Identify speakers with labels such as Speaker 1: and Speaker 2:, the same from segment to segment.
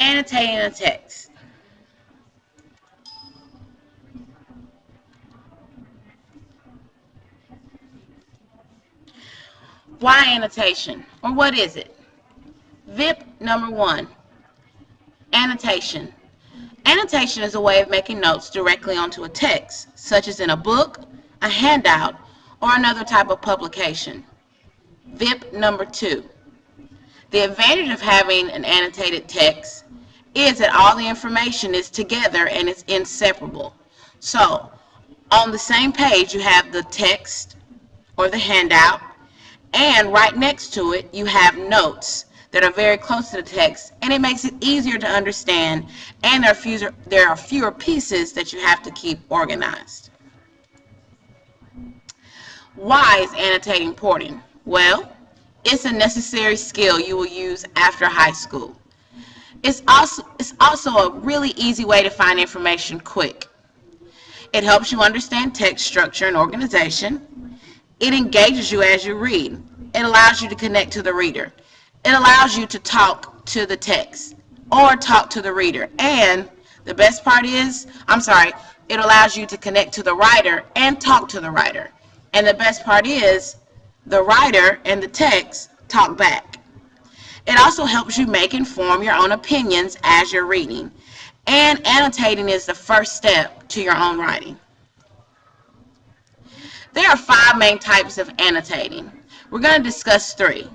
Speaker 1: Annotating a text. Why annotation? Or what is it? VIP number 1, annotation. Annotation is a way of making notes directly onto a text, such as in a book, a handout, or another type of publication. VIP number 2. The advantage of having an annotated text is that all the information is together and it's inseparable. So, on the same page you have the text or the handout, and right next to it you have notes that are very close to the text, and it makes it easier to understand, and there are fewer pieces that you have to keep organized. Why is annotating important? Well, it's a necessary skill you will use after high school. It's also a really easy way to find information quick. It helps you understand text structure and organization. It engages you as you read. It allows you to connect to the reader. It allows you to talk to the text or talk to the reader. And the best part is, it allows you to connect to the writer and talk to the writer. And the best part is, the writer and the text talk back. It also helps you make and form your own opinions as you're reading. And annotating is the first step to your own writing. There are 5 main types of annotating. We're going to discuss 3.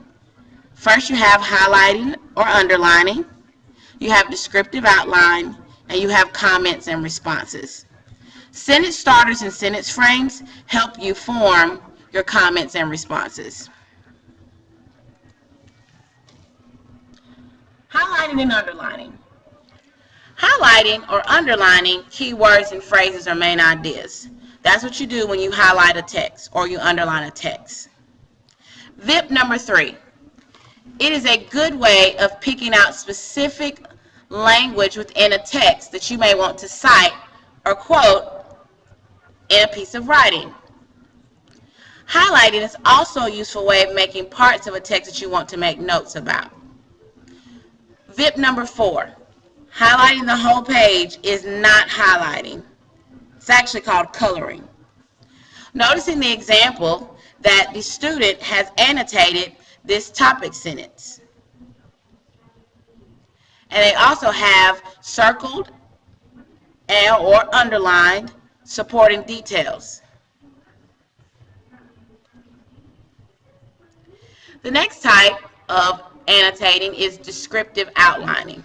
Speaker 1: First, you have highlighting or underlining, you have descriptive outline, and you have comments and responses. Sentence starters and sentence frames help you form your comments and responses. Highlighting and underlining. Highlighting or underlining keywords and phrases or main ideas. That's what you do when you highlight a text or you underline a text. VIP number 3. It is a good way of picking out specific language within a text that you may want to cite or quote in a piece of writing. Highlighting is also a useful way of making parts of a text that you want to make notes about. VIP number 4. Highlighting the whole page is not highlighting. It's actually called coloring. Notice in the example that the student has annotated this topic sentence. And they also have circled or underlined supporting details. The next type of annotating is descriptive outlining.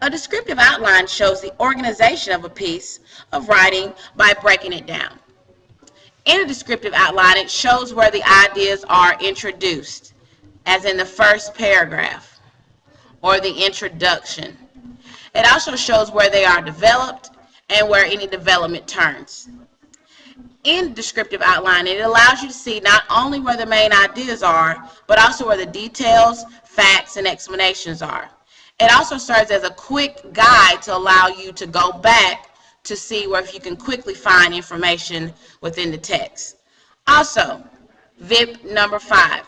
Speaker 1: A descriptive outline shows the organization of a piece of writing by breaking it down. In a descriptive outline, it shows where the ideas are introduced, as in the first paragraph or the introduction. It also shows where they are developed and where any development turns. In descriptive outline, it allows you to see not only where the main ideas are, but also where the details, facts, and explanations are. It also serves as a quick guide to allow you to go back to see where if you can quickly find information within the text. Also, VIP number 5.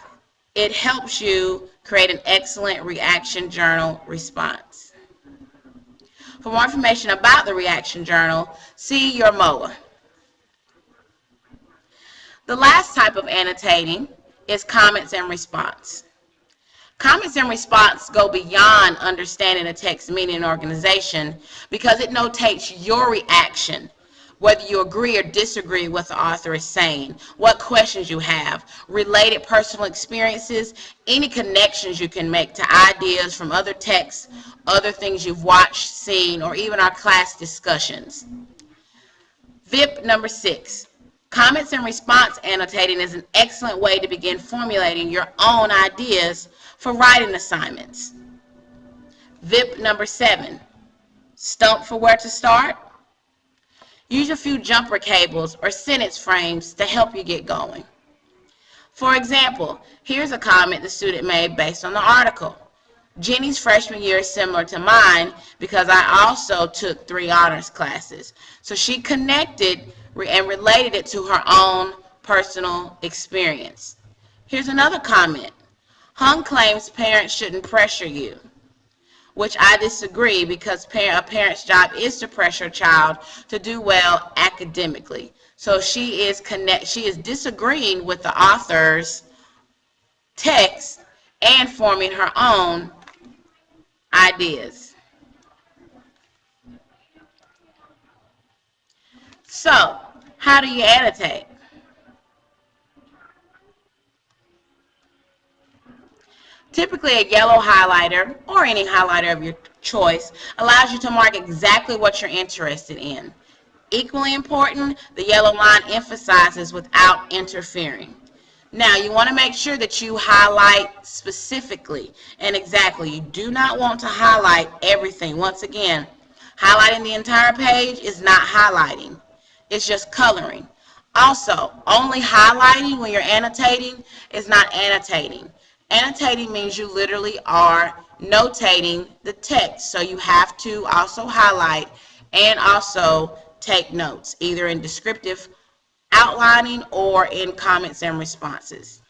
Speaker 1: It helps you create an excellent reaction journal response. For more information about the reaction journal, see your MOA. The last type of annotating is comments and response. Comments and response go beyond understanding a text meaning and organization because it notates your reaction, whether you agree or disagree with what the author is saying, what questions you have, related personal experiences, any connections you can make to ideas from other texts, other things you've watched, seen, or even our class discussions. VIP number 6. Comments and response annotating is an excellent way to begin formulating your own ideas for writing assignments. VIP number 7. Stump for where to start? Use a few jumper cables or sentence frames to help you get going. For example, here's a comment the student made based on the article. Jenny's freshman year is similar to mine because I also took 3 honors classes. So she connected and related it to her own personal experience. Here's another comment. Hung claims parents shouldn't pressure you. which I disagree because a parent's job is to pressure a child to do well academically. So she is disagreeing with the author's text and forming her own ideas. So, how do you annotate? Typically, a yellow highlighter, or any highlighter of your choice, allows you to mark exactly what you're interested in. Equally important, the yellow line emphasizes without interfering. Now, you want to make sure that you highlight specifically and exactly. You do not want to highlight everything. Once again, highlighting the entire page is not highlighting. It's just coloring. Also, only highlighting when you're annotating is not annotating. Annotating means you literally are notating the text. So you have to also highlight and also take notes, either in descriptive outlining or in comments and responses.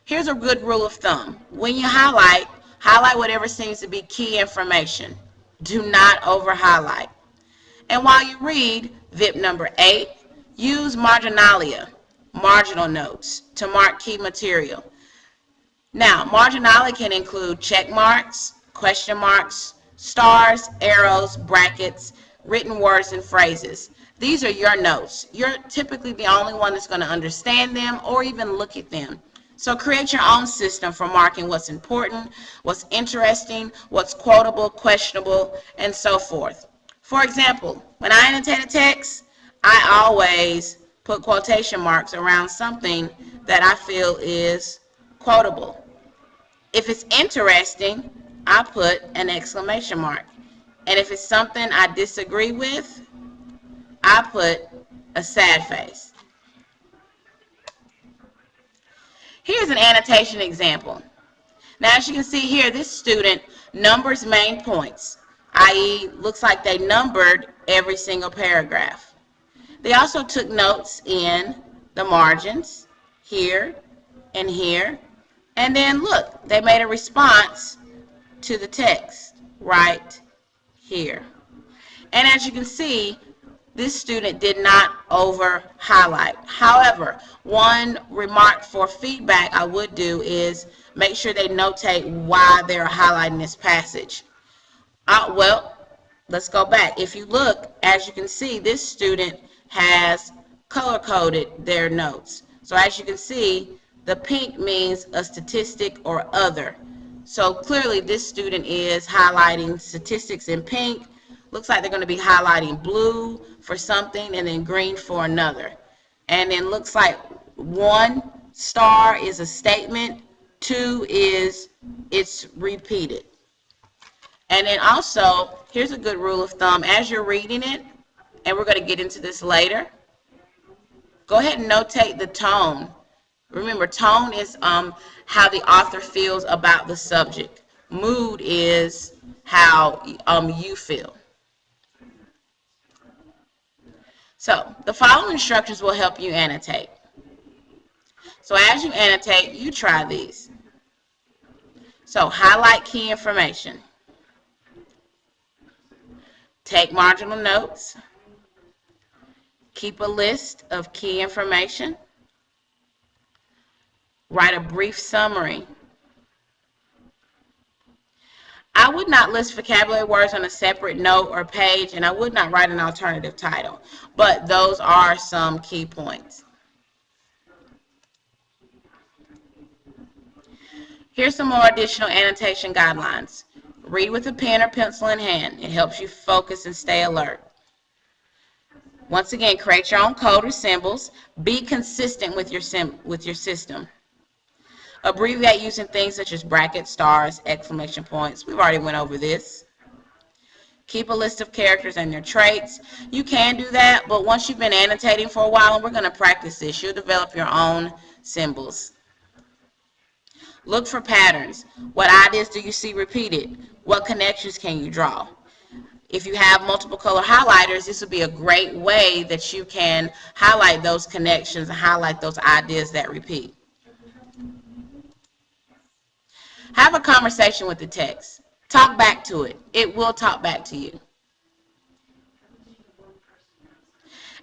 Speaker 1: Here's a good rule of thumb. When you highlight whatever seems to be key information. Do not over highlight. And while you read VIP number 8, use marginalia, marginal notes, to mark key material. Now, marginalia can include check marks, question marks, stars, arrows, brackets, written words, and phrases. These are your notes. You're typically the only one that's going to understand them or even look at them. So create your own system for marking what's important, what's interesting, what's quotable, questionable, and so forth. For example, when I annotate a text, I always put quotation marks around something that I feel is quotable. If it's interesting, I put an exclamation mark. And if it's something I disagree with, I put a sad face. Here's an annotation example. Now, as you can see here, this student numbers main points, i.e., looks like they numbered every single paragraph. They also took notes in the margins, here and here, and then look, they made a response to the text right here. And as you can see, this student did not over highlight. However, one remark for feedback I would do is make sure they notate why they're highlighting this passage. Well, let's go back. If you look, as you can see, this student has color-coded their notes. So as you can see, the pink means a statistic or other. So clearly this student is highlighting statistics in pink. Looks like they're going to be highlighting blue for something and then green for another. And then looks like 1 star is a statement, 2 is it's repeated. And then also, here's a good rule of thumb. As you're reading it, and we're going to get into this later, go ahead and notate the tone. Remember, tone is how the author feels about the subject. Mood is how you feel. So, the following instructions will help you annotate. So, as you annotate, you try these. So, highlight key information. Take marginal notes. Keep a list of key information. Write a brief summary. I would not list vocabulary words on a separate note or page, and I would not write an alternative title, but those are some key points. Here's some more additional annotation guidelines. Read with a pen or pencil in hand. It helps you focus and stay alert. Once again, create your own code or symbols. Be consistent with your system. Abbreviate using things such as brackets, stars, exclamation points. We've already went over this. Keep a list of characters and their traits. You can do that, but once you've been annotating for a while, and we're going to practice this, you'll develop your own symbols. Look for patterns. What ideas do you see repeated? What connections can you draw? If you have multiple color highlighters, this would be a great way that you can highlight those connections and highlight those ideas that repeat. Have a conversation with the text. Talk back to it. It will talk back to you.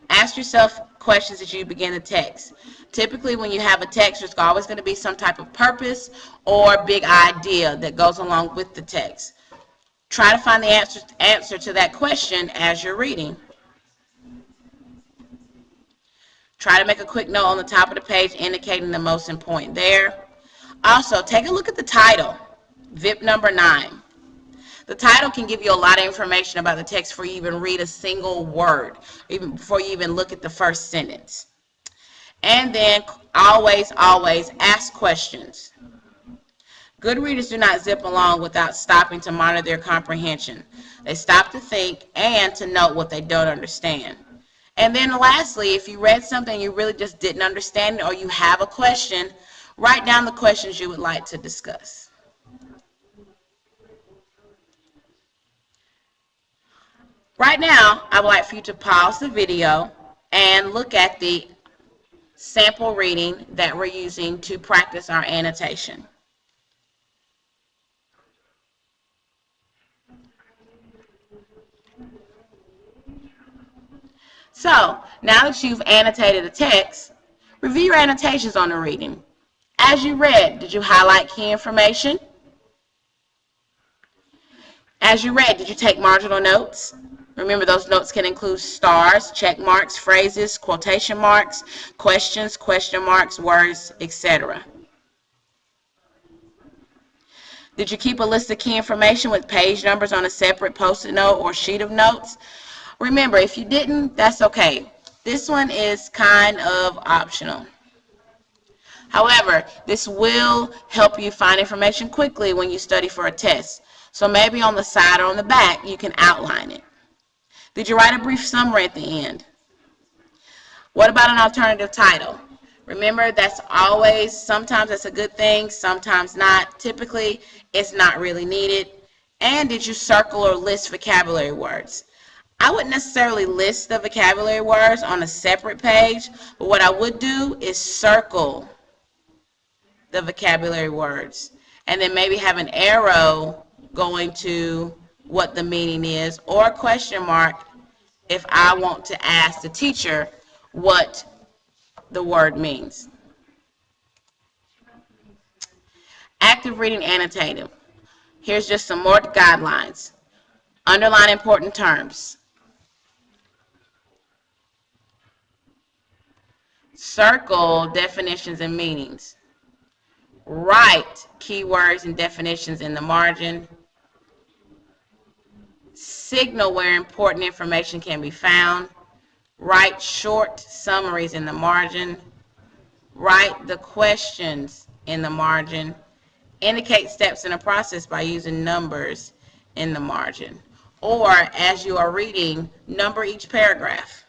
Speaker 1: Ask yourself questions as you begin the text. Typically, when you have a text, there's always going to be some type of purpose or big idea that goes along with the text. Try to find the answer to that question as you're reading. Try to make a quick note on the top of the page indicating the most important there. Also, take a look at the title, VIP number 9. The title can give you a lot of information about the text before you even read a single word, even before you even look at the first sentence. And then always ask questions. Good readers do not zip along without stopping to monitor their comprehension. They stop to think and to note what they don't understand. And then lastly, if you read something you really just didn't understand or you have a question, write down the questions you would like to discuss. Right now, I would like for you to pause the video and look at the sample reading that we're using to practice our annotation. So, now that you've annotated a text, review your annotations on the reading. As you read, did you highlight key information? As you read, did you take marginal notes? Remember, those notes can include stars, check marks, phrases, quotation marks, questions, question marks, words, etc. Did you keep a list of key information with page numbers on a separate post-it note or sheet of notes? Remember, if you didn't, that's okay. This one is kind of optional. However, this will help you find information quickly when you study for a test. So maybe on the side or on the back, you can outline it. Did you write a brief summary at the end? What about an alternative title? Remember, that's always, sometimes that's a good thing, sometimes not. Typically, it's not really needed. And did you circle or list vocabulary words? I wouldn't necessarily list the vocabulary words on a separate page, but what I would do is circle the vocabulary words and then maybe have an arrow going to what the meaning is, or a question mark if I want to ask the teacher what the word means. Active reading annotative. Here's just some more guidelines. Underline important terms. Circle definitions and meanings. Write keywords and definitions in the margin. Signal where important information can be found. Write short summaries in the margin. Write the questions in the margin. Indicate steps in a process by using numbers in the margin. Or, as you are reading, number each paragraph.